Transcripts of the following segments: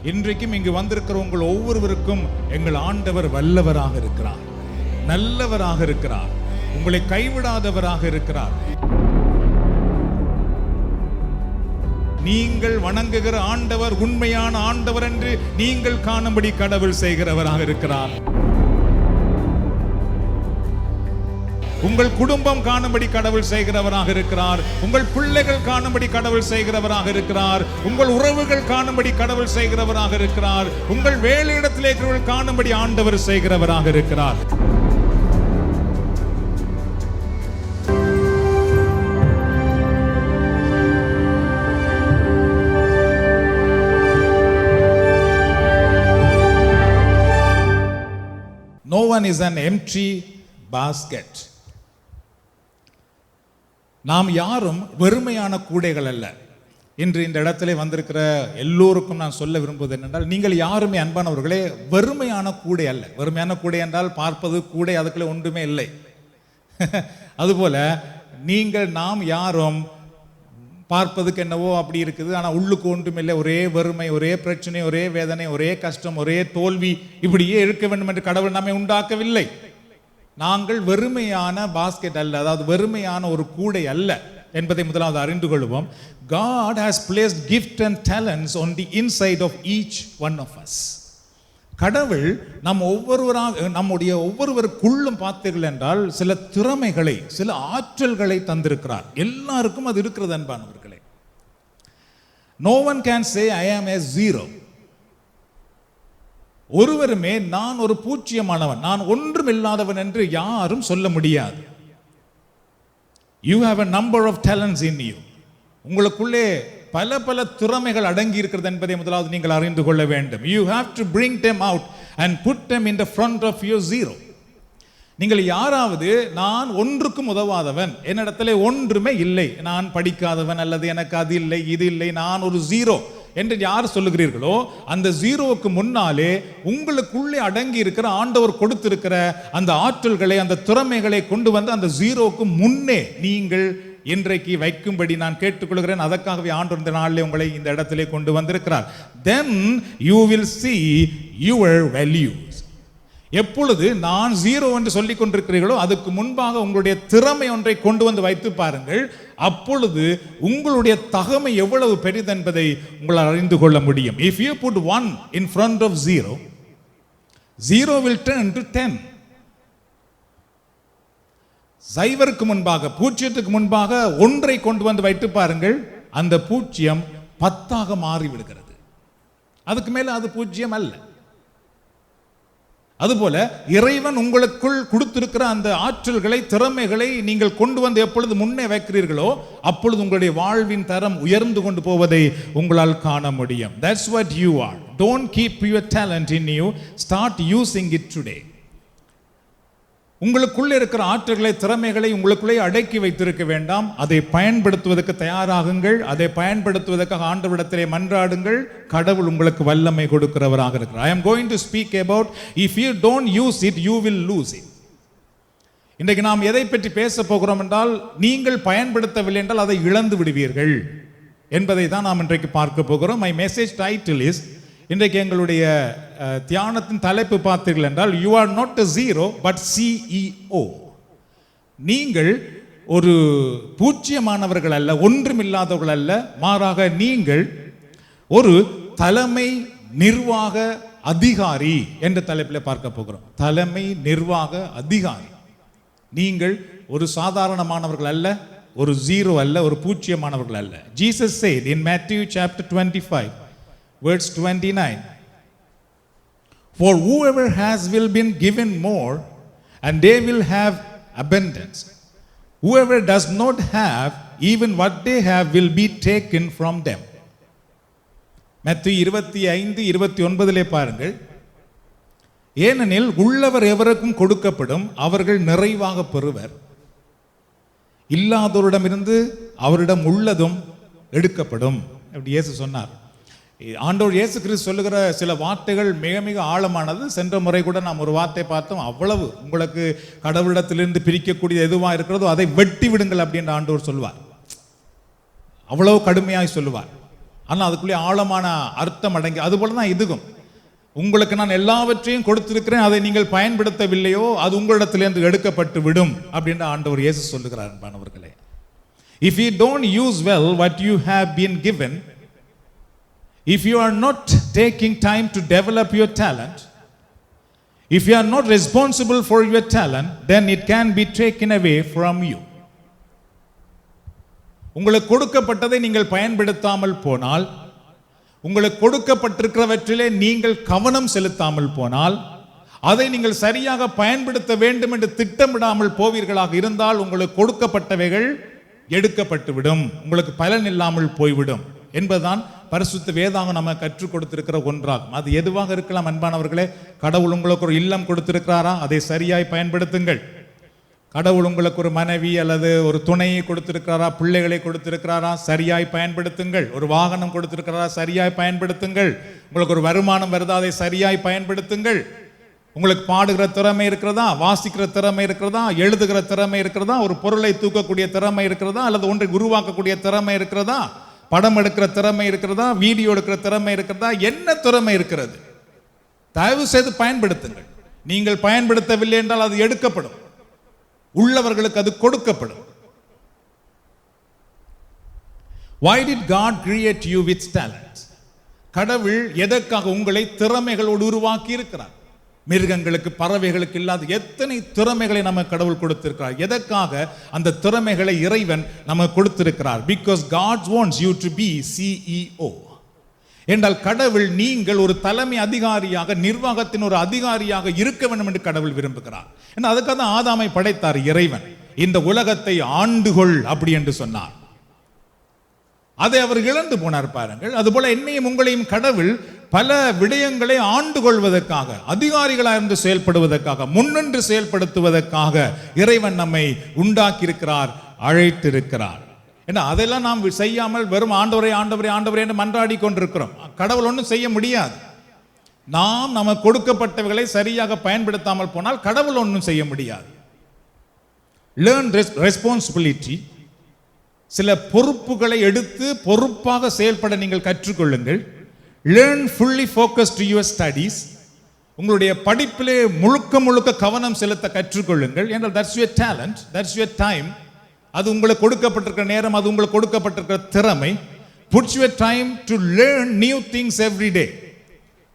இன்றைக்கும் இங்கு வந்திருக்கிற உங்கள் ஒவ்வொருவருக்கும் எங்கள் ஆண்டவர் வல்லவராக இருக்கிறார், நல்லவராக இருக்கிறார், உங்களை கைவிடாதவராக இருக்கிறார். நீங்கள் வணங்குகிற ஆண்டவர் உண்மையான ஆண்டவர் என்று நீங்கள் காணும்படி கடவுள் செய்கிறவராக இருக்கிறார். உங்கள் குடும்பம் காணும்படி கடவுள் செய்கிறவராக இருக்கிறார். உங்கள் பிள்ளைகள் காணும்படி கடவுள் செய்கிறவராக இருக்கிறார். உங்கள் உறவுகள் காணும்படி கடவுள் செய்கிறவராக இருக்கிறார். உங்கள் வேலையிடத்திலே இருக்கிறவர்கள் காணும்படி ஆண்டவர் செய்கிறவராக இருக்கிறார். No one is an empty basket. நாம் யாரும் வெறுமையான கூடைகள் அல்ல. இன்று இந்த இடத்திலே வந்திருக்கிற எல்லோருக்கும் நான் சொல்ல விரும்புவது என்னென்றால், நீங்கள் யாருமே அன்பானவர்களே வெறுமையான கூடை அல்ல. வெறுமையான கூடை என்றால் பார்ப்பது கூடை, அதுக்குள்ளே ஒன்றுமே இல்லை. அதுபோல நாம் யாரும் பார்ப்பதுக்கு என்னவோ அப்படி இருக்குது, ஆனால் உள்ளுக்கு ஒன்றும் இல்லை. ஒரே வறுமை, ஒரே பிரச்சனை, ஒரே வேதனை, ஒரே கஷ்டம், ஒரே தோல்வி, இப்படியே இருக்க வேண்டும் என்று கடவுள் நம்மை உண்டாக்கவில்லை. நாங்கள் வெறுமையான பாஸ்கெட் அல்ல, அதாவது வெறுமையான ஒரு கூடை அல்ல என்பதை முதலாவது அறிந்து கொள்வோம். God has placed gift and talents on the inside of each one of us. கடவுள் நம்முடைய ஒவ்வொருவருக்குள்ளும் பார்த்தீர்கள் என்றால் சில திறமைகளை, சில ஆற்றல்களை தந்திருக்கிறார். எல்லாருக்கும் அது இருக்கிறது அன்பானவர்களே. No one can say I am a zero. ஒருவருமே நான் ஒரு பூஜ்யமானவன், நான் ஒன்றும் இல்லாதவன் என்று யாரும் சொல்ல முடியாது. You have a number of talents in you. உங்களுக்குள்ளே பல பல திறமைகள் அடங்கி இருக்கிறது என்பதை முதலாவது நீங்கள் அறிந்து கொள்ள வேண்டும். You have to bring them out and put them in the front of your zero. நீங்கள் யாராவது நான் ஒன்றுக்கும் உதவாதவன், என்னிடத்திலே ஒன்றுமே இல்லை, நான் படிக்காதவன், அல்லது எனக்கு அது இல்லை இது இல்லை, நான் ஒரு ஜீரோ என்று யார் சொல்லுகிறீர்களோ, அந்த ஜீரோவுக்கு முன்னாலே உங்களுக்குள்ளே அடங்கி இருக்கிற ஆண்டவர் கொடுத்திருக்கிற அந்த ஆற்றல்களை, அந்த திறமைகளை கொண்டு வந்து அந்த ஜீரோவுக்கு முன்னே நீங்கள் இன்றைக்கு வைக்கும்படி நான் கேட்டுக்கொள்கிறேன். அதற்காகவே ஆண்டவர் இந்த நாளிலே உங்களை இந்த இடத்திலே கொண்டு வந்திருக்கிறார். Then you will see your values. எப்பொழுது நான் ஜீரோ என்று சொல்லிக் கொண்டிருக்கிறீர்களோ அதுக்கு முன்பாக உங்களுடைய திறமை ஒன்றை கொண்டு வந்து வைத்து பாருங்கள். அப்பொழுது உங்களுடைய தகமை எவ்வளவு பெரிது என்பதை உங்களால் அறிந்து கொள்ள முடியும். If you put 1 in front of 0, 0 will turn to 10. சைவருக்கு முன்பாக, பூஜ்ஜியத்துக்கு முன்பாக ஒன்றை கொண்டு வந்து வைத்து பாருங்கள், அந்த பூஜ்ஜியம் 10 மாறிவிடுகிறது. அதுக்கு மேல அது பூஜ்ஜியம் அல்ல. அதுபோல இறைவன் உங்களுக்குள் கொடுத்திருக்கிற அந்த ஆற்றல்களை, திறமைகளை நீங்கள் கொண்டு வந்து எப்பொழுது முன்னே வைக்கிறீர்களோ அப்பொழுது உங்களுடைய வாழ்வின் தரம் உயர்ந்து கொண்டு போவதை உங்களால் காண முடியும். That's what you are. Don't keep your talent in you. Start using it today. உங்களுக்குள்ளே இருக்கிற ஆற்றல்களை, திறமைகளை உங்களுக்குள்ளே அடக்கி வைத்திருக்க வேண்டாம். அதை பயன்படுத்துவதற்கு தயாராகுங்கள். அதை பயன்படுத்துவதற்காக ஆண்டவரிடத்திலே மன்றாடுங்கள். கடவுள் உங்களுக்கு வல்லமை கொடுக்கிறவராக இருக்கிறார். I am going to speak about if you don't use it, you will lose it. இன்றைக்கு நாம் எதை பற்றி பேச போகிறோம் என்றால், நீங்கள் பயன்படுத்தவில்லை என்றால் அதை இழந்து விடுவீர்கள் என்பதை தான் நாம் இன்றைக்கு பார்க்க போகிறோம். My message title is, இன்றைக்கு எங்களுடைய தியானத்தின் தலைப்பு பார்த்தீர்கள் என்றால், you are not a zero but CEO. நீங்கள் ஒரு பூஜ்யமானவர்கள் அல்ல, ஒன்றுமில்லாதவர்கள் அல்ல, மாறாக நீங்கள் ஒரு தலைமை நிர்வாக அதிகாரி என்ற தலைப்பில் பார்க்க போகிறோம். தலைமை நிர்வாக அதிகாரி. நீங்கள் ஒரு சாதாரணமானவர்கள் அல்ல, ஒரு ஜீரோ அல்ல, ஒரு பூஜ்யமானவர்கள் அல்ல. Jesus said in Matthew chapter 25 verse 29, for whoever has will been given more and they will have abundance. Whoever does not have, even what they have will be taken from them. மத்தேயு 25:29 பாருங்கள். ஏனெனில் உள்ளவர் எவருக்கும் கொடுக்கப்படும், அவர்கள் நிறைவாக பெறுவர். இல்லாதவரிடமிருந்து அவரிடம் உள்ளதும் எடுக்கப்படும். அப்படி இயேசு சொன்னார். ஆண்டவர் இயேசு கிறிஸ்து சொல்லுகிற சில வார்த்தைகள் மிக மிக ஆழமானது. சென்ற முறை கூட நாம் ஒரு வார்த்தை பார்த்தோம். அவ்வளவு உங்களுக்கு கடவுளிடத்திலிருந்து பிரிக்கக்கூடிய எதுவாக இருக்கிறதோ அதை வெட்டி விடுங்கள் அப்படின்னு ஆண்டவர் சொல்வார். அவ்வளவு கடுமையாய் சொல்லுவார். ஆனால் அதுக்குள்ளே ஆழமான அர்த்தம் அடங்கி, அதுபோல தான் இதுக்கும். உங்களுக்கு நான் எல்லாவற்றையும் கொடுத்திருக்கிறேன், அதை நீங்கள் பயன்படுத்தவில்லையோ அது உங்களிடத்திலிருந்து எடுக்கப்பட்டு விடும் அப்படின்னு ஆண்டவர் இயேசு சொல்லுகிறார். அன்பானவர்களே, if you don't use well what you have been given, if you are not taking time to develop your talent, if you are not responsible for your talent, then it can be taken away from you. உங்களுக்கு கொடுக்கப்பட்டதை நீங்கள் பயன்படுத்தாமல் போனால், உங்களுக்கு கொடுக்கப்பட்டிருக்கிறவற்றிலே நீங்கள் கவனம் செலுத்தாமல் போனால், அதை நீங்கள் சரியாக பயன்படுத்த வேண்டும் என்று திட்டமிடாமல் போவீர்களாக இருந்தால், உங்களுக்கு கொடுக்கப்பட்டவைகள் எடுக்கப்பட்டுவிடும், உங்களுக்கு பலன் இல்லாமல் போய்விடும் என்பதுதான் பரிசுத்த வேதாகம் நம்ம கற்றுக் கொடுத்திருக்கிற ஒன்றாகும். அது எதுவாக இருக்கலாம் அன்பானவர்களே. கடவுள் உங்களுக்கு ஒரு இல்லம் கொடுத்திருக்கிறாரா, அதை சரியாய் பயன்படுத்துங்கள். கடவுள் உங்களுக்கு ஒரு மனைவி அல்லது ஒரு துணையை கொடுத்திருக்கிறாரா, பிள்ளைகளை கொடுத்திருக்கிறாரா, சரியாய் பயன்படுத்துங்கள். ஒரு வாகனம் கொடுத்திருக்கிறாரா, சரியாய் பயன்படுத்துங்கள். உங்களுக்கு ஒரு வருமானம் வருதா, அதை சரியாய் பயன்படுத்துங்கள். உங்களுக்கு பாடுகிற திறமை இருக்கிறதா, வாசிக்கிற திறமை இருக்கிறதா, எழுதுகிற திறமை இருக்கிறதா, ஒரு பொருளை தூக்கக்கூடிய திறமை இருக்கிறதா, அல்லது ஒன்றை உருவாக்கக்கூடிய திறமை இருக்கிறதா, படம் எடுக்கிற திறமை இருக்கிறதா, வீடியோ எடுக்கிற திறமை இருக்கிறதா, என்ன திறமை இருக்கிறது, தயவு செய்து பயன்படுத்துங்கள். நீங்கள் பயன்படுத்தவில்லை என்றால் அது எடுக்கப்படும், உள்ளவர்களுக்கு அது கொடுக்கப்படும். Why did God create you with talent? கடவுள் எதற்காக உங்களை திறமைகளோடு உருவாக்கி இருக்கிறார்? மிருகங்களுக்கு, பறவைகளுக்கு இல்லாத எத்தனை திறமைகளை நம்ம கடவுள் கொடுத்திருக்கிறார். எதற்காக அந்த திறமைகளை இறைவன் நமக்கு கொடுத்திருக்கிறார்? Because God wants you to be CEO. என்றால் கடவுள் நீங்கள் ஒரு தலைமை அதிகாரியாக, நிர்வாகத்தின் ஒரு அதிகாரியாக இருக்க வேண்டும் என்று கடவுள் விரும்புகிறார். ஏன்னா அதுக்காக தான் ஆதாமை படைத்தார் இறைவன். இந்த உலகத்தை ஆண்டுகொள் அப்படி என்று சொன்னார். அதை அவர் இழந்து போனார் பாருங்கள். அதுபோல என்னையும் உங்களையும் கடவுள் பல விடயங்களை ஆண்டு கொள்வதற்காக, அதிகாரிகளாக இருந்து செயல்படுவதற்காக, முன்னின்று செயல்படுத்துவதற்காக இறைவன் நம்மை உண்டாக்கியிருக்கிறார், அழைத்திருக்கிறார். ஏன்னா அதெல்லாம் நாம் செய்யாமல் வெறும் ஆண்டவரே ஆண்டவரே ஆண்டவரே என்று மன்றாடி கொண்டிருக்கிறோம். கடவுள் ஒன்றும் செய்ய முடியாது. நாம் நமக்கு கொடுக்கப்பட்டவைகளை சரியாக பயன்படுத்தாமல் போனால் கடவுள் ஒன்றும் செய்ய முடியாது. Learn responsibility. சில பொறுப்புகளை எடுத்து பொறுப்பாக செயல்பட நீங்கள் கற்றுக்கொள்ளுங்கள். Learn fully focus to your studies. உங்களுடைய படிப்பிலே முழுக்க கவனம் செலுத்த கற்றுக்கொள்ளுங்கள். என்றால் that's your talent, that's your time. அது உங்களுக்கு கொடுக்கப்பட்டிருக்கிற நேரம், அது உங்களுக்கு கொடுக்கப்பட்டிருக்கிற திறமை. Puts your time to learn new things every day.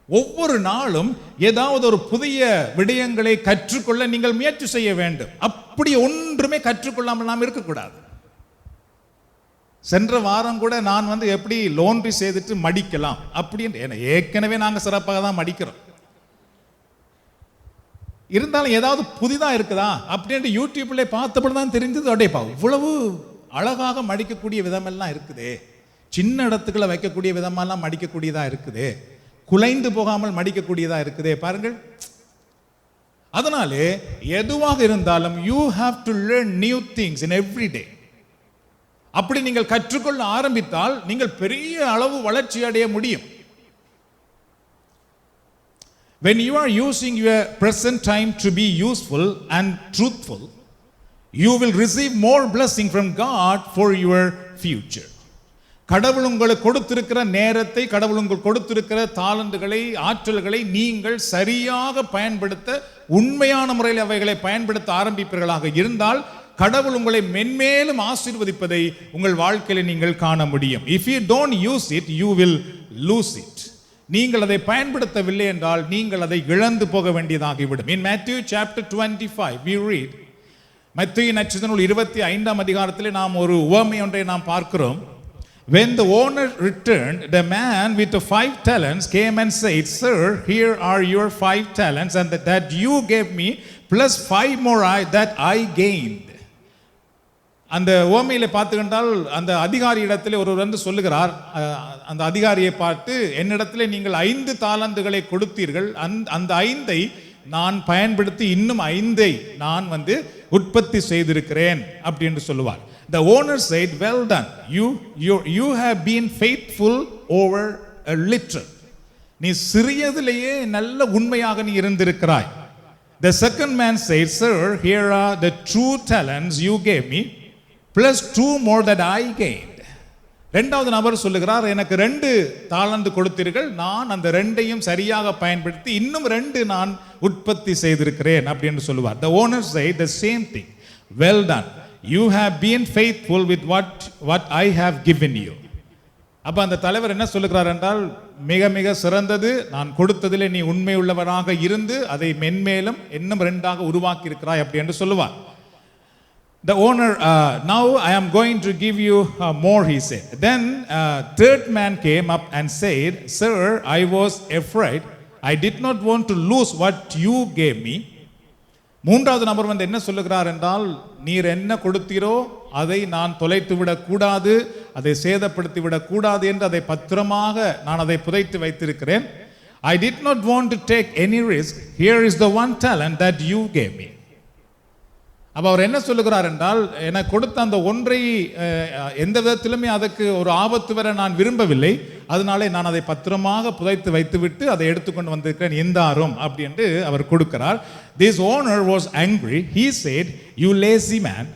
ஒவ்வொரு நாளும் ஏதாவது ஒரு புதிய விடயங்களை கற்றுக்கொள்ள நீங்கள் முயற்சி செய்ய வேண்டும். அப்படி ஒன்றுமே கற்றுக்கொள்ளாமல் நாம் இருக்கக்கூடாது. சென்ற வாரம் கூட நான் எப்படி லோன்ரி செய்துட்டு மடிக்கலாம் அப்படின்னு, ஏற்கனவே நாங்கள் சிறப்பாக தான் மடிக்கிறோம். இருந்தாலும் ஏதாவது புதிதாக இருக்குதா அப்படின்ட்டு யூடியூப்ல பார்த்தபடி தான் தெரிஞ்சது. அப்படியேப்பா இவ்வளவு அழகாக மடிக்கக்கூடிய விதமெல்லாம் இருக்குதே, சின்ன இடத்துக்குள்ள வைக்கக்கூடிய விதமெல்லாம் மடிக்கக்கூடியதாக இருக்குதே, குலைந்து போகாமல் மடிக்கக்கூடியதாக இருக்குதே பாருங்கள். அதனாலே எதுவாக இருந்தாலும் you have to learn new things in every day. அப்படி நீங்கள் கற்றுக்கொள்ள ஆரம்பித்தால் நீங்கள் பெரிய அளவு வளர்ச்சி அடைய முடியும். When you are using your present time to be useful and truthful, you will receive more blessing from God for your future. கடவுள் உங்களுக்கு கொடுத்திருக்கிற நேரத்தை, கடவுள் உங்களுக்கு கொடுத்திருக்கிற தாளந்துகளை, ஆற்றல்களை நீங்கள் சரியாக பயன்படுத்த, உண்மையான முறையில் அவைகளை பயன்படுத்த ஆரம்பிப்பீர்களாக இருந்தால் கடவுள் உங்களை மென்மேலும் ஆசீர்வதிப்பதை உங்கள் வாழ்க்கையில் நீங்கள் காண முடியும். If you don't use it, you will lose it. நீங்கள் அதை பயன்படுத்தவில்லை என்றால் நீங்கள் அதை இழந்து போக வேண்டியதாகிவிடும். In Matthew chapter 25 we read, மத்தேயு நற்செய்தி நூல் 25ஆம் அதிகாரத்திலே நாம் ஒரு உவமை ஒன்றை நாம் பார்க்கிறோம். When the owner returned, the man with the 5 talents came and said, "Sir, here are your 5 talents, and that you gave me plus 5 more that I gained." அந்த உவமையில பார்த்துக்கிட்டால் அந்த அதிகாரி இடத்துல ஒருவர் வந்து சொல்லுகிறார், அந்த அதிகாரியை பார்த்து, என்னிடத்துல நீங்கள் 5 தாலந்துகளை கொடுத்தீர்கள், அந்த 5ஐ நான் பயன்படுத்தி இன்னும் 5ஐ நான் உற்பத்தி செய்திருக்கிறேன் அப்படி என்று சொல்லுவார். The owner said, "Well done, you have been faithful over a little." நீ சிறியதிலேயே நல்ல உண்மையாக நீ இருந்திருக்கிறாய். The second man said, "Sir, here are the 2 talents you gave me, plus 2 more that I gained." இரண்டாவது நபர் சொல்லுகிறார், எனக்கு 2 தாலந்து கொடுத்தீர்கள், நான் அந்த 2ஐயும் சரியாக பயன்படுத்தி இன்னும் 2 நான் உற்பத்தி செய்திருக்கிறேன் அப்படின்னு சொல்லுவார். The owner said the same thing. Well done. You have been faithful with what I have given you. அப்ப அந்த தலைவர் என்ன சொல்லுகிறார் என்றால், மிக மிக சிறந்தது, நான் கொடுத்ததிலே நீ உண்மை உள்ளவராக இருந்து அதை மென்மேலும் இன்னும் 2ஆக உருவாக்கி இருக்கிறாய் அப்படி என்று சொல்லுவார். The owner, now I am going to give you more, he said. Then third man came up and said, Sir, I was afraid. I did not want to lose what you gave me. மூன்றாவது நபர் வந்து என்ன சொல்லுகிறார் என்றால், நீர் என்ன கொடுத்தீரோ அதை நான் தொலைத்து விடக்கூடாது, அதை சேதப்படுத்தி விடக்கூடாது என்று அதை பத்திரமாக நான் அதை புதைத்து வைத்திருக்கிறேன். I did not want to take any risk. Here is the one talent that you gave me. அப்போ அவர் என்ன சொல்லுகிறார் என்றால், எனக்கு கொடுத்த அந்த ஒன்றை எந்த விதத்திலுமே அதுக்கு ஒரு ஆபத்து வர நான் விரும்பவில்லை, அதனாலே நான் அதை பத்திரமாக புதைத்து வைத்துவிட்டு அதை எடுத்துக்கொண்டு வந்திருக்கிறேன், எந்தாரும் அப்படி என்று அவர் கொடுக்கிறார். This owner was angry. He said, You lazy man,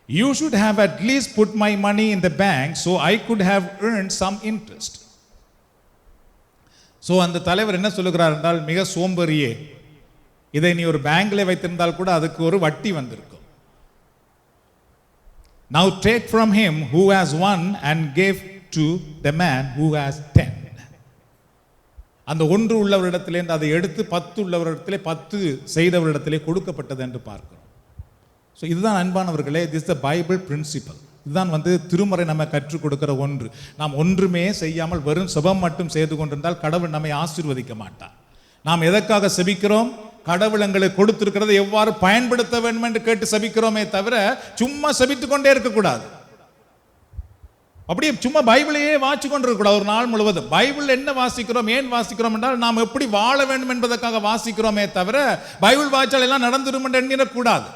you should have at least put my money in the bank so I could have earned some interest. So அந்த தலைவர் என்ன சொல்லுகிறார் என்றால், மிக சோம்பேறியே, இதை நீ ஒரு பேங்க்ல வைத்திருந்தால் கூட அதுக்கு ஒரு வட்டி வந்திருக்கும். Now take from him who has 1 and give to the man who has 10. அந்த 1 உள்ளவரிடத்திலே அதை எடுத்து 10 உள்ளவரிடத்திலே 10 செய்தவரிடத்திலே கொடுக்கப்பட்டது என்று பார்க்கிறோம். ஸோ இதுதான் அன்பானவர்களே, this is the Bible principle. இதுதான் வந்து திருமறை நம்ம கற்றுக் கொடுக்கிற ஒன்று. நாம் ஒன்றுமே செய்யாமல் வெறும் செபம் மட்டும் செய்து கொண்டிருந்தால் கடவுள் நம்மை ஆசீர்வதிக்க மாட்டார். நாம் எதற்காக செபிக்கிறோம்? கடவுள் எங்களுக்கு கொடுத்திருக்கிறது எவ்வாறு பயன்படுத்த வேண்டும் என்று கேட்டு செபிக்கிறோமே தவிர சும்மா செபித்துக் கொண்டே இருக்கக்கூடாது. அப்படியே சும்மா பைபிளையே வாசிச்சு கொண்டிருக்கக்கூடாது ஒரு நாள் முழுவதும். பைபிள் என்ன வாசிக்கிறோம், ஏன் வாசிக்கிறோம் என்றால் நாம் எப்படி வாழ வேண்டும் என்பதற்காக வாசிக்கிறோமே தவிர பைபிள் வாய்ச்சால் எல்லாம் நடந்துடும் என்று எண்ணிடக்கூடாது.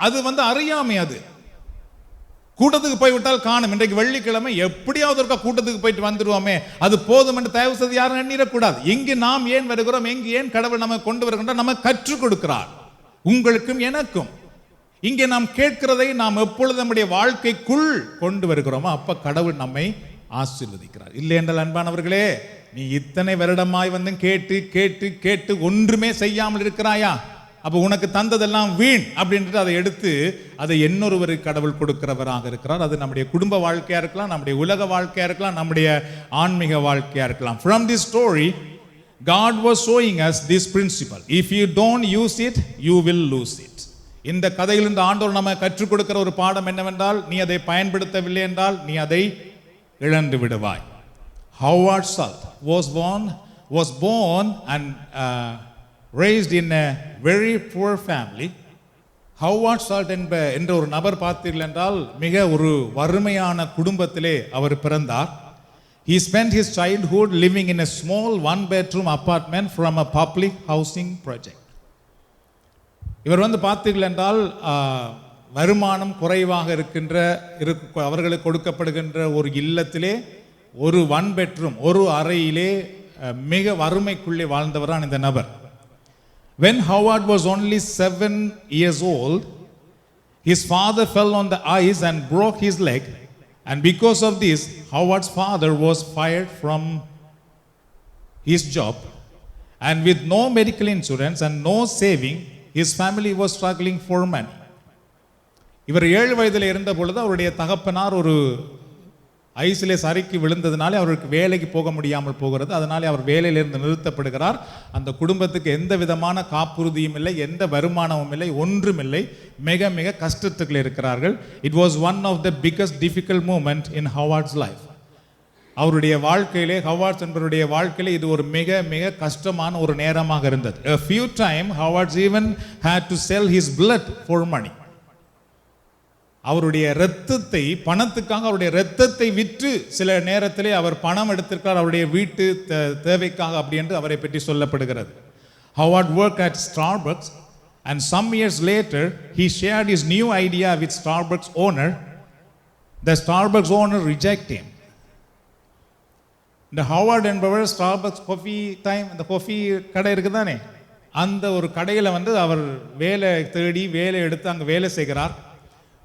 அது வந்து அறியாமை. அது கூட்டத்துக்கு போய்விட்டால் காணும், இன்றைக்கு வெள்ளிக்கிழமை எப்படியாவது இருக்கா கூட்டத்துக்கு போயிட்டு வந்துடுவோமே, அது போதும் என்று தயவு செய்து யாரும் எண்ணிடக்கூடாது. எங்கு நாம் ஏன் வருகிறோம், எங்கு ஏன் கடவுள் நம்ம கொண்டு வருகின்றார், நம்ம கற்றுக் கொடுக்கிறார் உங்களுக்கும் எனக்கும். இங்கே நாம் கேட்கிறதை நாம் எப்பொழுது நம்முடைய வாழ்க்கைக்குள் கொண்டு வருகிறோமோ அப்ப கடவுள் நம்மை ஆசீர்வதிக்கிறார். இல்லை என்றால் அன்பானவர்களே, நீ இத்தனை வருடமாய் வந்து கேட்டு கேட்டு கேட்டு ஒன்றுமே செய்யாமல் இருக்கிறாயா, அப்போ உனக்கு தந்ததெல்லாம் வீண் அப்படின்ட்டு அதை எடுத்து அதை இன்னொருவருக்கு கடவுள் கொடுக்கிறவராக இருக்கிறார். அது நம்முடைய குடும்ப வாழ்க்கையா இருக்கலாம், நம்முடைய உலக வாழ்க்கையா இருக்கலாம், நம்முடைய ஆன்மீக வாழ்க்கையா இருக்கலாம். From this story, God was showing us this principle. If you don't use it, you will lose it. இந்த கதையில் இந்த ஆண்டவர் நம்ம கற்றுக் கொடுக்கிற ஒரு பாடம் என்னவென்றால், நீ அதை பயன்படுத்தவில்லை என்றால் நீ அதை இழந்து விடுவாய். Howard Salt was born and raised in a very poor family. Howard Salt என்ற ஒரு நபர் பார்த்தீர்கள் என்றால் மிக ஒரு வறுமையான குடும்பத்திலே அவர் பிறந்தார். He spent his childhood living in a small 1-bedroom apartment from a public housing project. இவர் வந்து பார்த்தீர்கள் என்றால் வருமானம் குறைவாக இருக்கின்ற அவர்களுக்கு கொடுக்கப்படுகின்ற ஒரு இல்லத்திலே ஒரு 1 bedroom ஒரு அறையிலே மிக வறுமைக்குள்ளே வாழ்ந்தவரான் இந்த நபர். When Howard was only 7 years old, his father fell on the ice and broke his leg, and because of this, Howard's father was fired from his job, and with no medical insurance and no saving, his family was struggling for money. இவர் 7 வயதில் இருந்த பொழுது அவருடைய தகப்பனார் ஒரு ஐசிலே சறுக்கி விழுந்ததுனாலே அவருக்கு வேலைக்கு போக முடியாமல் போகிறது. அதனாலே அவர் வேலையிலிருந்து நிறுத்தப்படுகிறார். அந்த குடும்பத்துக்கு எந்த விதமான காப்புறுதியும் இல்லை, எந்த வருமானமும் இல்லை, ஒன்றும் இல்லை. மிக மிக கஷ்டத்துக்குள்ள இருக்கிறார்கள். It was one of the biggest difficult moment in Howard's life. அவருடைய வாழ்க்கையிலே, ஹவார்ட்ஸ் என்பவருடைய வாழ்க்கையிலே இது ஒரு மிக மிக கஷ்டமான ஒரு நேரமாக இருந்தது. A few times Howard even had to sell his blood for money. அவருடைய இரத்தத்தை பணத்துக்காக அவருடைய இரத்தத்தை விற்று சில நேரத்திலே அவர் பணம் எடுத்திருக்கிறார் அவருடைய வீட்டு தேவைக்காக அப்படி என்று அவரை பற்றி சொல்லப்படுகிறது. Howard worked at Starbucks and some years later he shared his new idea with Starbucks owner. The Starbucks owner rejected him. இந்த ஹவார்ட் என்பவர் ஸ்டார்பக்ஸ் காஃபி டைம் அந்த காஃபி கடை இருக்குதானே, அந்த ஒரு கடையில் வந்து அவர் வேலை தேடி வேலை எடுத்து அங்கே வேலை செய்கிறார்.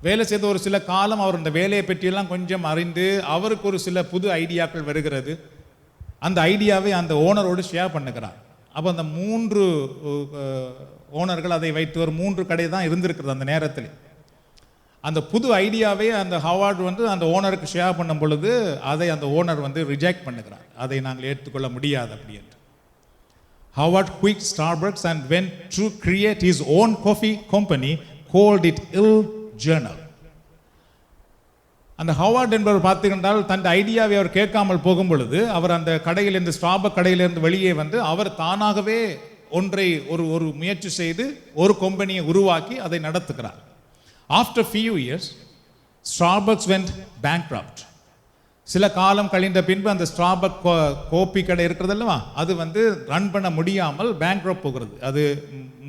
வேலை செய்த ஒரு சில காலம் அவர் அந்த வேலையை பற்றியெல்லாம் கொஞ்சம் அறிந்து அவருக்கு ஒரு சில புது ஐடியாக்கள் வருகிறது. அந்த ஐடியாவை அந்த ஓனரோடு ஷேர் பண்ணுகிறார். அப்போ அந்த 3 ஓனர்கள் அதை வைத்து ஒரு 3 கடை தான் இருந்திருக்கிறது அந்த நேரத்தில். அந்த புது ஐடியாவை அந்த ஹவார்டு வந்து அந்த ஓனருக்கு ஷேர் பண்ணும் பொழுது அதை அந்த ஓனர் வந்து ரிஜெக்ட் பண்ணுகிறார். அதை நாங்கள் ஏற்றுக்கொள்ள முடியாது அப்படி என்று. Howard quit Starbucks and went to create his own coffee company, called it Ill Journal. அந்த ஹவார்ட் என்பவர் பார்த்தீங்கன்றால் தன் ஐடியாவை அவர் கேட்காமல் போகும் பொழுது அவர் அந்த கடையிலிருந்து ஸ்டார்பக் கடையிலிருந்து வெளியே வந்து அவர் தானாகவே ஒன்றை ஒரு முயற்சி செய்து ஒரு கம்பெனியை உருவாக்கி அதை நடத்துகிறார். After few years, Starbucks went bankrupt. சில காலம் கழிந்த பின்பு அந்த ஸ்டார்பக் கோப்பி கடை இருக்கிறது அல்லவா, அது வந்து ரன் பண்ண முடியாமல் பேங்க்ரப்ட் போகிறது, அது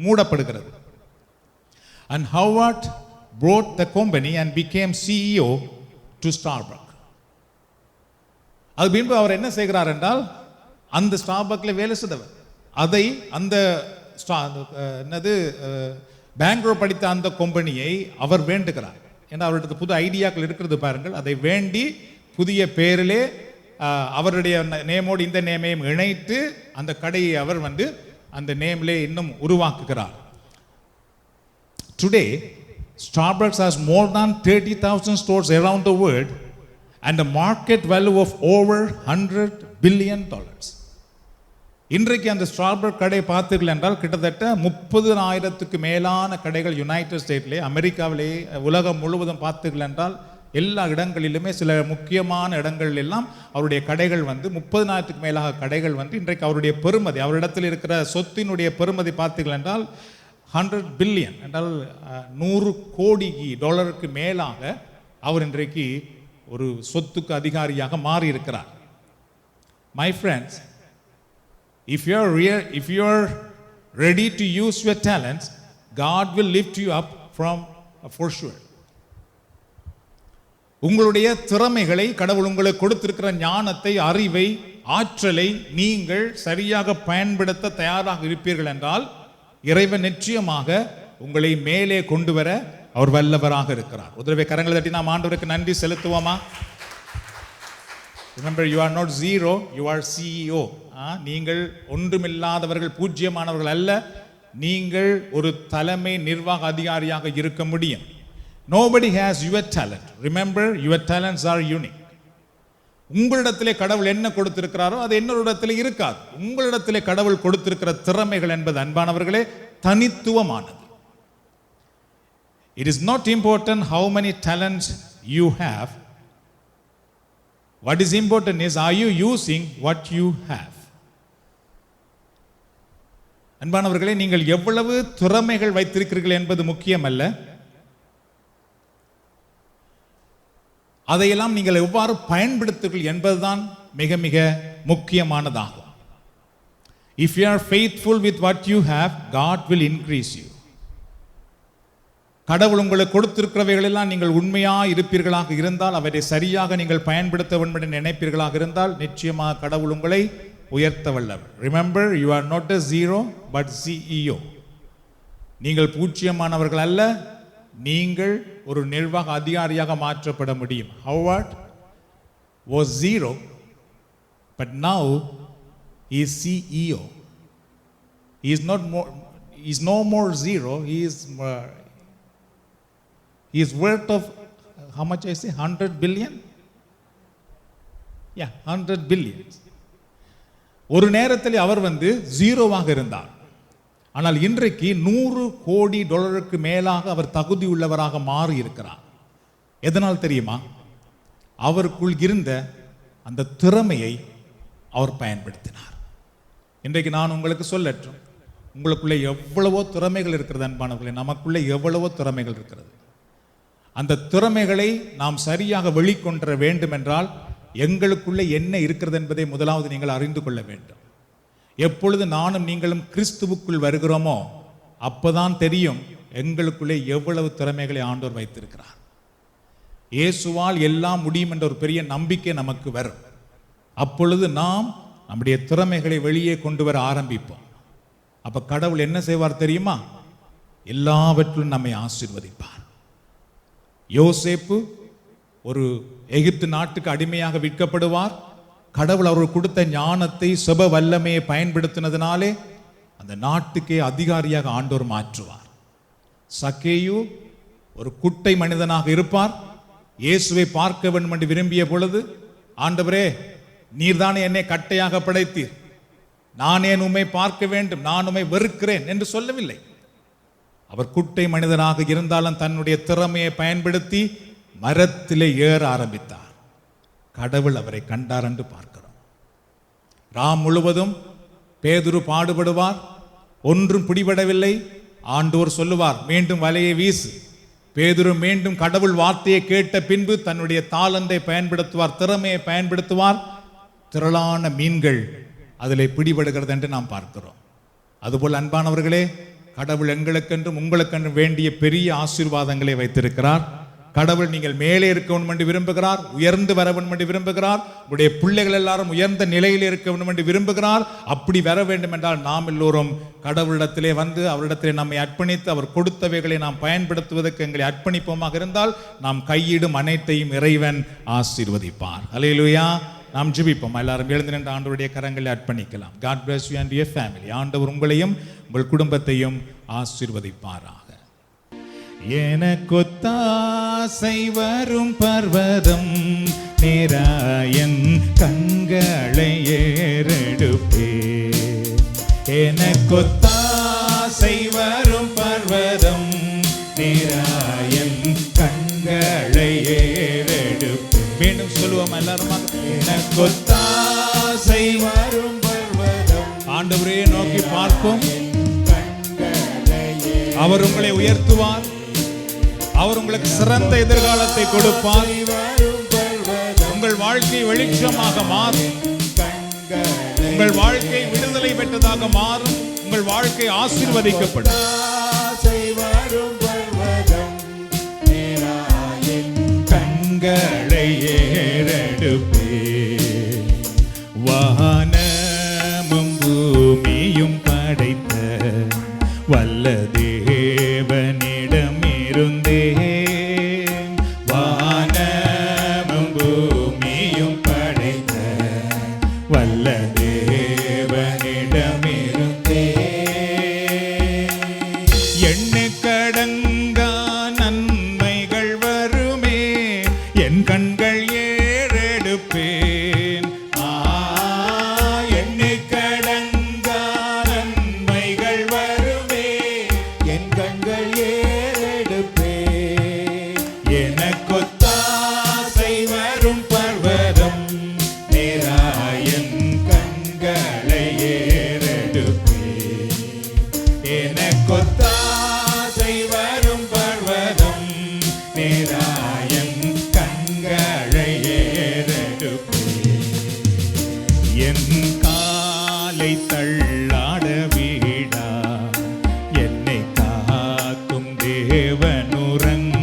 மூடப்படுகிறது. And Howard brought the company and became CEO to Starbucks. அது பின்பு அவர் என்ன செய்கிறார் என்றால் அந்த ஸ்டார்பக்ல வேலை செய்தவர் அதை அந்த என்னது பேங்க்ரப்ட் படித்த அந்த கம்பெனியை அவர் வேண்டுகிறார். ஏன்னா அவருடைய புது ஐடியாக்கள் இருக்கிறது பாருங்கள், அதை வேண்டி புதிய பேரிலே அவருடைய நேமோடு இந்த நேமையும் இணைத்து அந்த கடையை அவர் வந்து அந்த நேம்லே இன்னும் உருவாக்குகிறார். Today, Starbucks has more than 30,000 stores around the world and a market value of over $100 billion. இன்றைக்கு அந்த ஸ்டார்பக் கடை பார்த்தீர்கள் என்றால் கிட்டத்தட்ட 30,000க்கு மேலான கடைகள் யுனைடெட் ஸ்டேட்லே, அமெரிக்காவிலே, உலகம் முழுவதும் பார்த்தீர்கள் என்றால் எல்லா இடங்களிலுமே சில முக்கியமான இடங்கள் எல்லாம் அவருடைய கடைகள் வந்து 30,000க்கு மேலாக கடைகள் வந்து இன்றைக்கு அவருடைய பெருமதி, அவரிடத்தில் இருக்கிற சொத்தினுடைய பெருமதி பார்த்தீர்கள் என்றால் $100 பில்லியன் என்றால் $100 கோடி மேலாக அவர் இன்றைக்கு ஒரு சொத்துக்கு அதிகாரியாக மாறி இருக்கிறார். My friends, if you are ready to use your talents, God will lift you up for sure. உங்களுடைய திறமைகளை, கடவுள் உங்களுக்கு கொடுத்திருக்கிற ஞானத்தை, அறிவை, ஆற்றலை நீங்கள் சரியாக பயன்படுத்த தயாராக இருப்பீர்கள் என்றால் இறைவன் நிச்சயமாக உங்களை மேலே கொண்டு வர அவர் வல்லவராக இருக்கிறார். உதவி கரங்களை தட்டி நாம் ஆண்டவருக்கு நன்றி செலுத்துவோமா? Remember, you are not zero, you are CEO. நீங்கள் ஒன்றுமில்லாதவர்கள், பூஜ்யமானவர்கள் அல்ல. நீங்கள் ஒரு தலைமை நிர்வாக அதிகாரியாக இருக்க முடியும். Nobody has your talent. Remember, your talents are unique. உங்களிடத்திலே கடவுள் என்ன கொடுத்திருக்கிறாரோ அது இன்னொருடத்திலே இருக்காது. உங்களிடத்திலே கடவுள் கொடுத்திருக்கிற திறமைகள் என்பது அன்பானவர்களே தனித்துவமானது. It is not important how many talents you have. What is important is, are you using what you have? அன்பானவர்களே, நீங்கள் எவ்வளவு திறமைகள் வைத்திருக்கிறீர்கள் என்பது முக்கியமல்ல, அதையெல்லாம் நீங்கள் எவ்வாறு பயன்படுத்துகிறீர்கள் என்பதுதான் மிக மிக முக்கியமானதாகும். If you are faithful with what you have, God will increase you. கடவுள் உங்களுக்கு கொடுத்திருக்கிறவைகள் எல்லாம் நீங்கள் உண்மையாக இருப்பீர்களாக இருந்தால், அவரை சரியாக நீங்கள் பயன்படுத்த வேண்டும் என்று நினைப்பீர்களாக இருந்தால் நிச்சயமாக கடவுள் உங்களை உயர்த்த வல்லவர். Remember, you are not a zero but CEO. நீங்கள் பூஜ்யமானவர்கள் அல்ல, நீங்கள் ஒரு நிர்வாக அதிகாரியாக மாற்றப்பட முடியும். Howard was zero but now he is CEO. He is no more zero. He is worth of how much I say, 100 billion? Yeah, 100 billion. ஒரு நேரத்தில் அவர் வந்து ஜீரோவாக இருந்தார். ஆனால் இன்றைக்கு $100 கோடி மேலாக அவர் தகுதி உள்ளவராக மாறி இருக்கிறார். எதனால் தெரியுமா? அவருக்குள் இருந்த அந்த திறமையை அவர் பயன்படுத்தினார். இன்றைக்கு நான் உங்களுக்கு சொல்லட்டும், உங்களுக்குள்ளே எவ்வளவோ திறமைகள் இருக்கிறது அன்பானவர்களே, நமக்குள்ளே எவ்வளவோ திறமைகள் இருக்கிறது. அந்த திறமைகளை நாம் சரியாக வெளிக்கொண்டு வர வேண்டும் என்றால் எங்களுக்குள்ளே என்ன இருக்கிறது என்பதை முதலாவது நீங்கள் அறிந்து கொள்ள வேண்டும். எப்பொழுது நானும் நீங்களும் கிறிஸ்துவுக்குள் வருகிறோமோ அப்பதான் தெரியும் எங்களுக்குள்ளே எவ்வளவு திறமைகளை ஆண்டவர் வைத்திருக்கிறார். இயேசுவால் எல்லாம் முடியும் என்ற ஒரு பெரிய நம்பிக்கை நமக்கு வரும். அப்பொழுது நாம் நம்முடைய திறமைகளை வெளியே கொண்டு வர ஆரம்பிப்போம். அப்ப கடவுள் என்ன செய்வார் தெரியுமா? எல்லாவற்றிலும் நம்மை ஆசீர்வதிப்பார். யோசேப்பு ஒரு எகிப்து நாட்டுக்கு அடிமையாக விற்கப்படுவார். கடவுள் அவர்கள் கொடுத்த ஞானத்தை சுப வல்லமையை பயன்படுத்தினதுனாலே அந்த நாட்டுக்கே அதிகாரியாக ஆண்டவர் மாற்றுவார். சக்கேயு ஒரு குட்டை மனிதனாக இருப்பார். இயேசுவை பார்க்க வேண்டும் என்று விரும்பிய பொழுது, ஆண்டவரே நீர்தானே என்னை கட்டையாக படைத்தீர், நான் ஏன் உம்மை பார்க்க வேண்டும், நான் உம்மை வெறுக்கிறேன் என்று சொல்லவில்லை. அவர் குட்டை மனிதனாக இருந்தாலும் தன்னுடைய திறமையை பயன்படுத்தி மரத்திலே ஏற ஆரம்பித்தார். கடவுள் அவரை கண்டார் என்று பார்க்கிறோம். ராம் முழுவதும் பேதுரு பாடுபடுவார், ஒன்றும் பிடிபடவில்லை. ஆண்டவர் சொல்லுவார், மீண்டும் வலையை வீசு. பேதுரு மீண்டும் கடவுள் வார்த்தையை கேட்ட பின்பு தன்னுடைய தாளந்தை பயன்படுத்துவார், திறமையை பயன்படுத்துவார். திரளான மீன்கள் அதிலே பிடிபடுகிறது என்று நாம் பார்க்கிறோம். அதுபோல் அன்பானவர்களே, கடவுள் எங்களுக்கென்றும் உங்களுக்கென்றும் வேண்டிய பெரிய ஆசீர்வாதங்களை வைத்திருக்கிறார். கடவுள் நீங்கள் மேலே இருக்க வேண்டும் என்று விரும்புகிறார், உயர்ந்து வர வேண்டும் என்று விரும்புகிறார். உடைய பிள்ளைகள் எல்லாரும் உயர்ந்த நிலையில் இருக்க வேண்டும் என்று விரும்புகிறார். அப்படி வர வேண்டும் என்றால் நாம் எல்லோரும் கடவுளிடத்திலே வந்து அவரிடத்திலே நம்மை அர்ப்பணித்து அவர் கொடுத்தவைகளை நாம் பயன்படுத்துவதற்கு எங்களை அர்ப்பணிப்போமாக இருந்தால் நாம் கையிடும் அனைத்தையும் இறைவன் ஆசீர்வதிப்பார். அல்லேலூயா. நாம் ஜெபிப்போம். எல்லாரும் எழுந்து நின்று ஆண்டவருடைய கரங்களை அர்ப்பணிக்கலாம். God bless you and your family. ஆண்டவர் உங்களையும் உங்கள் குடும்பத்தையும் ஆசீர்வதிப்பாராக. எனக்கொத்தாசை வரும் பர்வதம் நேராயன் கண்களை ஏறெடுப்பே. எனக்கொத்தாசை வரும் பர்வதம் நேராயன் கண்களை ஏறெடுப்பே. மீண்டும் சொல்லுவோம் எல்லாரும். எனக்கொத்தாசை வரும் பர்வதம். ஆண்டவரே நோக்கி பார்ப்போம். அவர் உங்களை உயர்த்துவார், அவர் உங்களுக்கு சிறந்த எதிர்காலத்தை கொடுப்பார். உங்கள் வாழ்க்கை வெளிச்சமாக மாறும், உங்கள் வாழ்க்கை விடுதலை பெற்றதாக மாறும், உங்கள் வாழ்க்கை ஆசீர்வதிக்கப்படும். கண்களை ஏறெடுப்பே. வானமும் பூமியும் படைத்த வல்ல தேவனிடமிருந்தே, வானமும் பூமியும் படைத்த வல்ல தேவனிடமிருந்தே, எண்ணுக்கடங்கா நன்மைகள் வருமே, என் கண்கள் ஏறெடுப்பேன். என் காலை தள்ளாட வீடா என்னை காக்கும் தேவனுறங்கார்.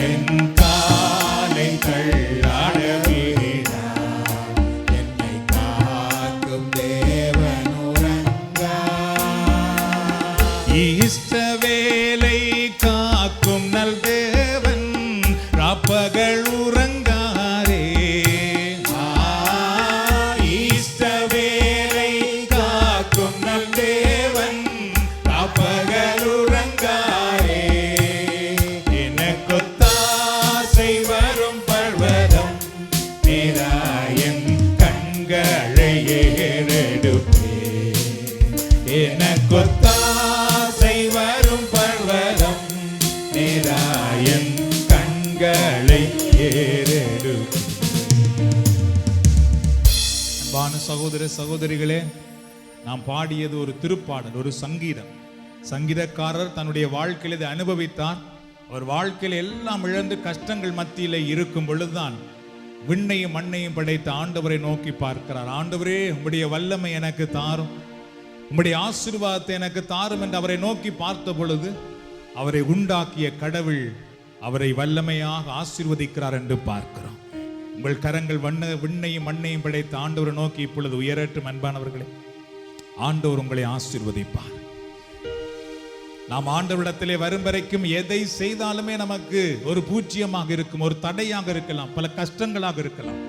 என் காலை தள்ளாட வீடா என்னை காக்கும் தேவனுறங்கார். இஸ்ரவேலை காக்கும் நல் தேவன் ராப்பகல் உறங்காரே. எனக்கொத்தாசை வரும் பர்வதம் நேராயன் கண்களை ஏறெடுப்பே. அன்பான சகோதர சகோதரிகளே, நாம் பாடியது ஒரு திருப்பாடல், ஒரு சங்கீதம். சங்கீதக்காரர் தன்னுடைய வாழ்க்கையில் இதை அனுபவித்தார். அவர் வாழ்க்கையில் எல்லாம் இழந்து கஷ்டங்கள் மத்தியில் இருக்கும் பொழுதுதான் விண்ணையும் மண்ணையும் படைத்த ஆண்டவரை நோக்கி பார்க்கிறார். ஆண்டவரே, உம்முடைய வல்லமை எனக்கு தாரும், உம்முடைய ஆசீர்வாதத்தை எனக்கு தாரும் என்று அவரை நோக்கி பார்த்த பொழுது அவரை உண்டாக்கிய கடவுள் அவரை வல்லமையாக ஆசீர்வதிக்கிறார் என்று பார்க்கிறோம். உங்கள் கரங்கள் விண்ணையும் மண்ணையும் படைத்த ஆண்டவரை நோக்கி இப்பொழுது உயரட்டும். அன்பானவர்களே, ஆண்டவர் உங்களை ஆசீர்வதிப்பார். நாம் ஆண்டவரிடத்திலே வரும் வரைக்கும் எதை செய்தாலுமே நமக்கு ஒரு பூஜ்ஜியமாக இருக்கும், ஒரு தடையாக இருக்கலாம், பல கஷ்டங்களாக இருக்கலாம்.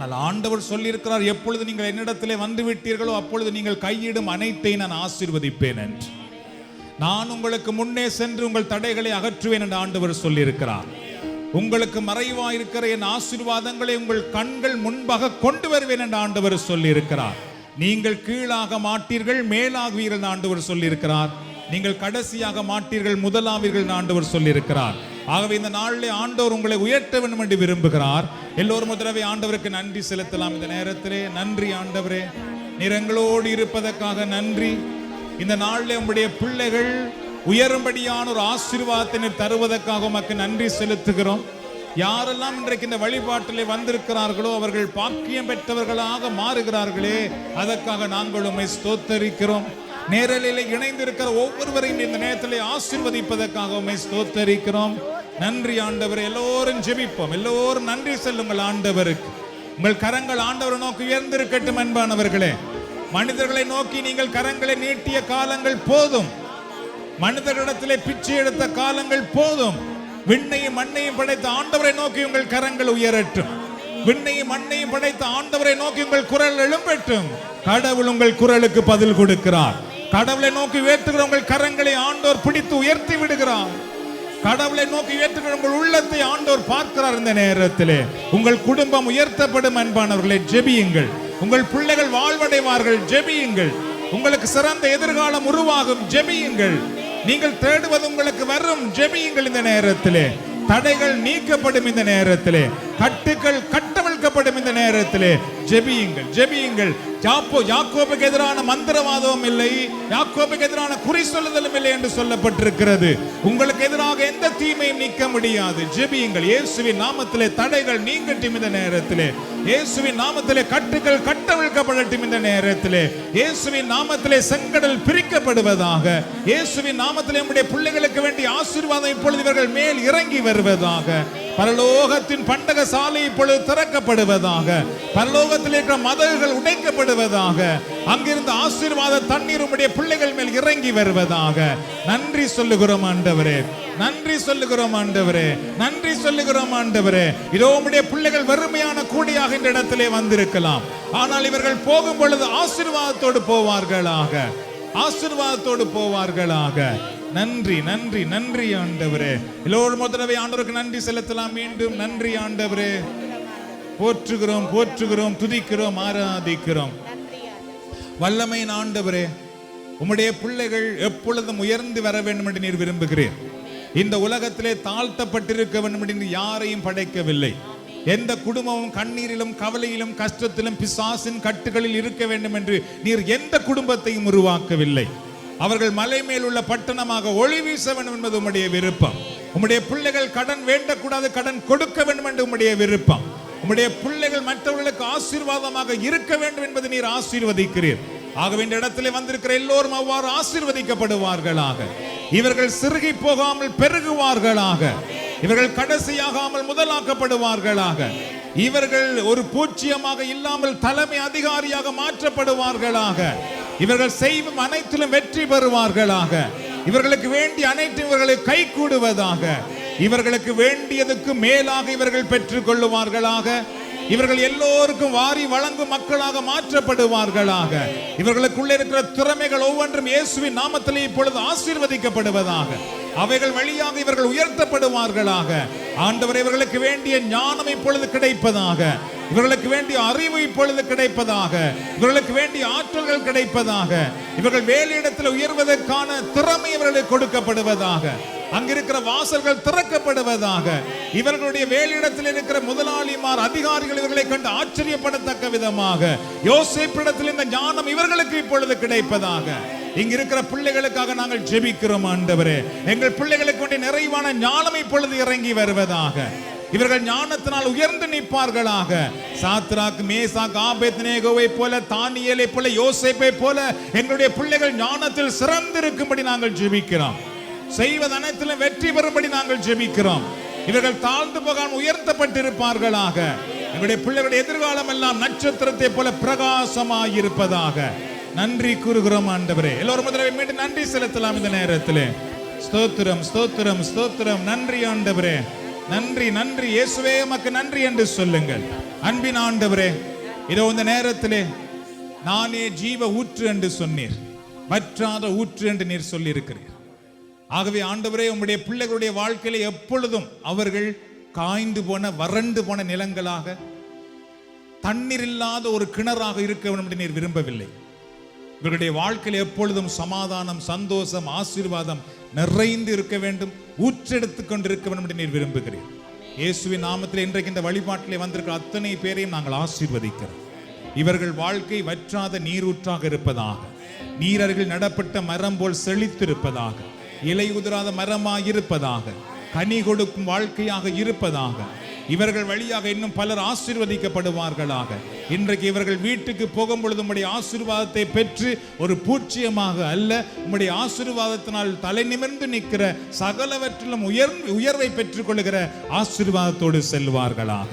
ஆனால் ஆண்டவர் சொல்லியிருக்கிறார், எப்பொழுது நீங்கள் என்னிடத்திலே வந்து விட்டீர்களோ அப்பொழுது நீங்கள் கையிடும் அனைத்தை நான் ஆசீர்வதிப்பேன் என்று. நான் உங்களுக்கு முன்னே சென்று உங்கள் தடைகளை அகற்றுவேன் என்று ஆண்டவர் சொல்லியிருக்கிறார். உங்களுக்கு மறைவாயிருக்கிற என் ஆசீர்வாதங்களை உங்கள் கண்கள் முன்பாக கொண்டு வருவேன் என்று ஆண்டவர் சொல்லியிருக்கிறார். நீங்கள் கீழாக மாட்டீர்கள், மேலாகுவீர்கள் என்று ஆண்டவர் சொல்லியிருக்கிறார். நீங்கள் கடைசியாக மாட்டீர்கள், முதலாவீர்கள் ஆண்டவர் சொல்லியிருக்கிறார். ஆகவே இந்த நாளிலே ஆண்டவர் உங்களை உயர்த்த வேண்டும் என்று விரும்புகிறார். எல்லோரும் முதலவே ஆண்டவருக்கு நன்றி செலுத்தலாம். இந்த நேரத்திலே நன்றி ஆண்டவரே, நீர் எங்களோடு இருப்பதற்காக நன்றி. இந்த நாளிலே உங்களுடைய பிள்ளைகள் உயரும்படியான ஒரு ஆசீர்வாதத்தை தருவதற்காக உமக்கு நன்றி செலுத்துகிறோம். யாரெல்லாம் இன்றைக்கு இந்த வழிபாட்டிலே வந்திருக்கிறார்களோ அவர்கள் பாக்கியம் பெற்றவர்களாக மாறுகிறார்களே, அதற்காக நாங்கள் உம்மை ஸ்தோத்தரிக்கிறோம். நேரலில் இணைந்திருக்கிற ஒவ்வொருவரையும் இந்த நேரத்திலே ஆசீர்வதிப்பதற்காக உம்மை ஸ்தோத்தரிக்கிறோம். நன்றி ஆண்டவரே. எல்லோரும் ஜெபிப்போம், எல்லோரும் நன்றி சொல்லுங்கள் ஆண்டவருக்கு. உங்கள் கரங்கள் ஆண்டவரை நோக்கி உயர்ந்திருக்கட்டும். அன்பானவர்களே, மனிதர்களை நோக்கி நீங்கள் கரங்களை நீட்டிய காலங்கள் போதும். மனிதர்களிடத்திலே பிச்சை எடுத்த காலங்கள் போதும். விண்ணையும் மண்ணையும் படைத்த ஆண்டவரை நோக்கி உங்கள் கரங்கள் உயரட்டும். விண்ணையும் மண்ணையும் படைத்த ஆண்டவரை நோக்கி உங்கள் குரல் எழும்பட்டும். கடவுள் உங்கள் குரலுக்கு பதில் கொடுக்கிறார். கடவுளை நோக்கி உயர்த்துகிற உங்கள் கரங்களை ஆண்டவர் பிடித்து உயர்த்தி விடுகிறார். கடவுளை நோக்கி உயர்த்துகிற உங்கள் உள்ளத்தை ஆண்டவர் பார்க்கிறார். இந்த நேரத்திலே உங்கள் குடும்பம் உயர்த்தப்படும். அன்பானவர்களே, ஜெபியுங்கள். உங்கள் பிள்ளைகள் வாழ்வடைவார்கள், ஜெபியுங்கள். உங்களுக்கு சிறந்த எதிர்காலம் உருவாகும், ஜெபியுங்கள். நீங்கள் தேடுவது உங்களுக்கு வரும், ஜெபியுங்கள். இந்த நேரத்திலே தடைகள் நீக்கப்படும். இந்த நேரத்திலே கட்டுகள் கட்டவிழ்க்கப்படும். இந்த நேரத்திலே ஜெபியுங்கள், ஜெபியுங்கள். யாக்கோபுக்கு எதிரான மந்திரவாதமும் இல்லை, யாக்கோபுக்கு எதிரான குறி சொல்லுதலும் இல்லை என்று சொல்லப்பட்டிருக்கிறது. உங்களுக்கு எதிராக எந்த தீமையும் நீக்க முடியாது. ஜெபியுங்கள். இயேசுவின் நாமத்திலே தடைகள் நீங்கட்டும். இந்த நேரத்திலே இயேசுவின் நாமத்திலே கட்டுகள் கட்டவிழ்க்கப்படட்டும். இந்த நேரத்திலே இயேசுவின் நாமத்திலே செங்கடல் பிரிக்கப்படுவதாக. இயேசுவின் நாமத்திலே நம்முடைய பிள்ளைகளுக்கு வேண்டிய ஆசீர்வாதம் இப்பொழுது இவர்கள் மேல் இறங்கி வருவதாக. பரலோகத்தின் பண்டக சாலை இப்பொழுது திறக்கப்படுவதாக. பரலோகத்தில் இருக்கிற மதகுகள் உடைக்கப்படுவதாக. அங்கிருந்து ஆசீர்வாத தண்ணீர் உம்முடைய பிள்ளைகள் மேல் இறங்கி வருவதாக. நன்றி சொல்லுகிறோம் ஆண்டவரே, நன்றி சொல்லுகிறோம் ஆண்டவரே, நன்றி சொல்லுகிறோம் ஆண்டவரே. இதோ உம்முடைய பிள்ளைகள் வறுமையான கூடியாக இந்த இடத்திலே வந்திருக்கலாம், ஆனால் இவர்கள் போகும் பொழுது ஆசீர்வாதத்தோடு போவார்களாக, ஆசீர்வாதத்தோடு போவார்களாக. நன்றி நன்றி நன்றி ஆண்டவரே. எல்லோரும் முதலவே ஆண்டவருக்கு நன்றி செலுத்தலாம். மீண்டும் நன்றி ஆண்டவரே. போற்றுகிறோம், போற்றுகிறோம், துதிக்கிறோம், ஆராதிக்கிறோம். வல்லமையின் ஆண்டவரே, உம்முடைய பிள்ளைகள் எப்பொழுதும் உயர்ந்து வர வேண்டும் என்று நீர் விரும்புகிறீர். இந்த உலகத்திலே தாழ்த்தப்பட்டிருக்க வேண்டும் என்று யாரையும் படைக்கவில்லை. எந்த குடும்பமும் கண்ணீரிலும் கவலையிலும் கஷ்டத்திலும் பிசாசின் கட்டுகளில் இருக்க வேண்டும் என்று நீர் எந்த குடும்பத்தையும் உருவாக்கவில்லை. அவர்கள் மலை மேல் உள்ள பட்டணமாக ஒளி வீச வேண்டும் என்பது உம்முடைய விருப்பம். உம்முடைய பிள்ளைகள் கடன் வேண்டக்கூடாது, கடன் கொடுக்க வேண்டும் என்று உம்முடைய விருப்பம். உம்முடைய பிள்ளைகள் மற்றவர்களுக்கு ஆசீர்வாதமாக இருக்க வேண்டும் என்பது நீர் ஆசீர்வதிக்கிறீர். ஆகவே இந்த இடத்திலே வந்திருக்கிற எல்லோரும் அவ்வாறு ஆசீர்வதிக்கப்படுவார்களாக. இவர்கள் சிறுகி போகாமல் பெருகுவார்களாக. இவர்கள் கடைசியாகாமல் முதலாக்கப்படுவார்களாக. இவர்கள் ஒரு பூச்சியமாக இல்லாமல் தலைமை அதிகாரியாக மாற்றப்படுவார்களாக. இவர்கள் செய்யும் அனைத்திலும் வெற்றி பெறுவார்களாக. இவர்களுக்கு வேண்டிய அனைத்தும் இவர்களை கை கூடுவதாக. இவர்களுக்கு வேண்டியதுக்கு மேலாக இவர்கள் பெற்றுக் கொள்ளுவார்களாக. இவர்கள் எல்லோருக்கும் வாரி வழங்கும் மக்களாக மாற்றப்படுவார்களாக. இவர்களுக்குள்ள இருக்கிற திறமைகள் ஒவ்வொன்றும் இயேசுவின் நாமத்திலே இப்பொழுது ஆசீர்வதிக்கப்படுவதாக. அவைகள் வழியாக இவர்கள் உயர்த்தப்படுவார்களாக. ஆண்டவர் இவர்களுக்கு வேண்டிய ஞானம் இப்பொழுது கிடைப்பதாக. இவர்களுக்கு வேண்டிய அறிவு இப்பொழுது கிடைப்பதாக. இவர்களுக்கு வேண்டிய ஆற்றல்கள் கிடைப்பதாக. இவர்கள் வேலையிடத்தில் உயர்வதற்கான திறமை இவர்களுக்கு கொடுக்கப்படுவதாக. அங்கிருக்கிற வாசல்கள் திறக்கப்படுவதாக. இவர்களுடைய வேலையிடத்தில் இருக்கிற முதலாளிமார் அதிகாரிகள் இவர்களை கண்டு ஆச்சரியப்படத்தக்க விதமாக யோசேப்பிடத்தில் இந்த ஞானம் இவர்களுக்கு இப்பொழுது கிடைப்பதாக. இங்க இருக்கிற பிள்ளைகளுக்காக நாங்கள் ஜெபிக்கிறோம் ஆண்டவரே. எங்கள் பிள்ளைகளுக்கு வேண்டிய நிறைவான ஞானம் இப்பொழுது இறங்கி வருவதாக. இவர்கள் ஞானத்தினால் உயர்ந்து நிற்பார்களாக. சாத்ராக், மேசாக், ஆபேத்நேகோவை போல, தானியேலை போல, யோசேப்பை போல எங்களுடைய பிள்ளைகள் ஞானத்தில் சிறந்திருக்கும்படி நாங்கள் ஜெபிக்கிறோம். செய்வது அனைத்திலும் வெற்றி பெறும்படி நாங்கள் ஜெபிக்கிறோம். இவர்கள் தாழ்ந்து போகாமல் உயர்த்தப்பட்டிருப்பார்களாக. எங்களுடைய பிள்ளைகளுடைய எதிர்காலம் எல்லாம் நட்சத்திரத்தை போல பிரகாசமாயிருப்பதாக. நன்றி கூறுகிறோம் ஆண்டவரே. எல்லோரும் முதலில் மீண்டும் நன்றி செலுத்தலாம் இந்த நேரத்திலே. ஸ்தோத்திரம் ஸ்தோத்திரம் ஸ்தோத்திரம். நன்றி ஆண்டவரே, நன்றி நன்றி இயேசுவே, உமக்கு நன்றி என்று சொல்லுங்கள். அன்பின் ஆண்டவரே, இதோ இந்த நேரத்திலே நானே ஜீவ ஊற்று என்று சொன்னீர், வற்றாத ஊற்று என்று நீர் சொல்லி இருக்கிறீர். ஆகவே ஆண்டவரே, உம்முடைய பிள்ளைகளுடைய வாழ்க்கையில எப்பொழுதும் அவர்கள் காய்ந்து போன வறண்டு போன நிலங்களாக, தண்ணீர் இல்லாத ஒரு கிணறாக இருக்க வேண்டும் என்று நீர் விரும்பவில்லை. இவர்களுடைய வாழ்க்கையில் எப்பொழுதும் சமாதானம், சந்தோஷம், ஆசீர்வாதம் நிறைந்து இருக்க வேண்டும், ஊற்றெடுத்துக் கொண்டிருக்க வேண்டும் என்று நீர் விரும்புகிறீர். இயேசுவின் நாமத்தில் இன்றைக்கு இந்த வழிபாட்டிலே வந்திருக்கிற அத்தனை பேரையும் நாங்கள் ஆசீர்வதிக்கிறோம். இவர்கள் வாழ்க்கை வற்றாத நீரூற்றாக இருப்பதாக, நீரர்கள் நடப்பட்ட மரம் போல் செழித்திருப்பதாக, இலை உதிராத மரமாக இருப்பதாக, கனி கொடுக்கும் வாழ்க்கையாக இருப்பதாக, இவர்கள் வழியாக இன்னும் பலர் ஆசீர்வதிக்கப்படுவார்களாக. இன்றைக்கு இவர்கள் வீட்டுக்கு போகும் பொழுது உம்முடைய ஆசீர்வாதத்தை பெற்று ஒரு பூச்சியமாக அல்ல, உம்முடைய ஆசீர்வாதத்தினால் தலை நிமிர்ந்து நிற்கிற சகலவற்றிலும் உயர்வை பெற்றுக் கொள்ளுகிற ஆசீர்வாதத்தோடு செல்வார்களாக.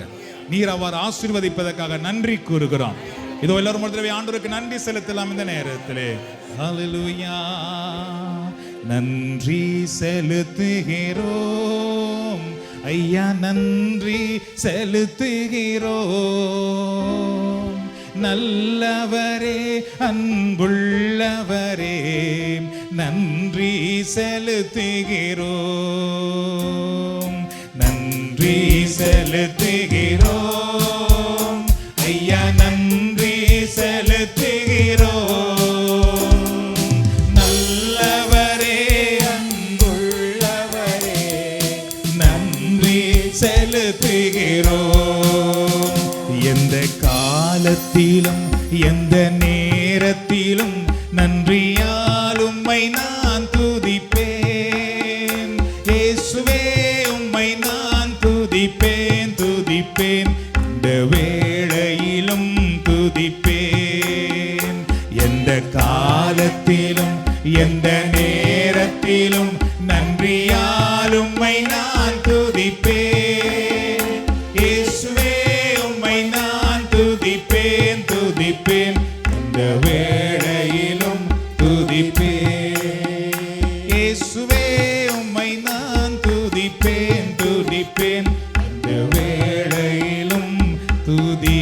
நீர் அவர் ஆசீர்வதிப்பதற்காக நன்றி கூறுகிறோம். இதோ எல்லாரும் ஒரு தடவை ஆண்டவருக்கு நன்றி செலுத்தலாம் இந்த நேரத்திலே. ஹல்லேலூயா, நன்றி செலுத்துகிறோம் ஐயா, நன்றி செலுத்துகிறோம். நல்லவரே, அன்புள்ளவரே, நன்றி செலுத்துகிறோம். நன்றி செலுத்துகிறோம் ஐயா, நன்றி செலுத்துகிறோம். நல்லவரே, அன்புள்ளவரே, நன்றி செலுத்துகிறோம். எந்த காலத்திலும் எந்த நேரத்திலும் நன்றியால் உம்மை நான் துதிப்பேன். இயேசுவே, உம்மை நான் துதிப்பேன் துதிப்பேன், இந்த வேளையிலும் துதிப்பேன். எந்த காலத்திலும் எந்த நேரத்திலும் நன்றியால் உம்மை நான் துதிப்பேன். இயேசுவே, உம்மை நான் துதிப்பேன் துதிப்பேன், இந்த வேளையிலும் துதிப்பேன். இயேசுவே, உம்மை நான் துதிப்பேன் துதிப்பேன், இந்த வேளையிலும் துதி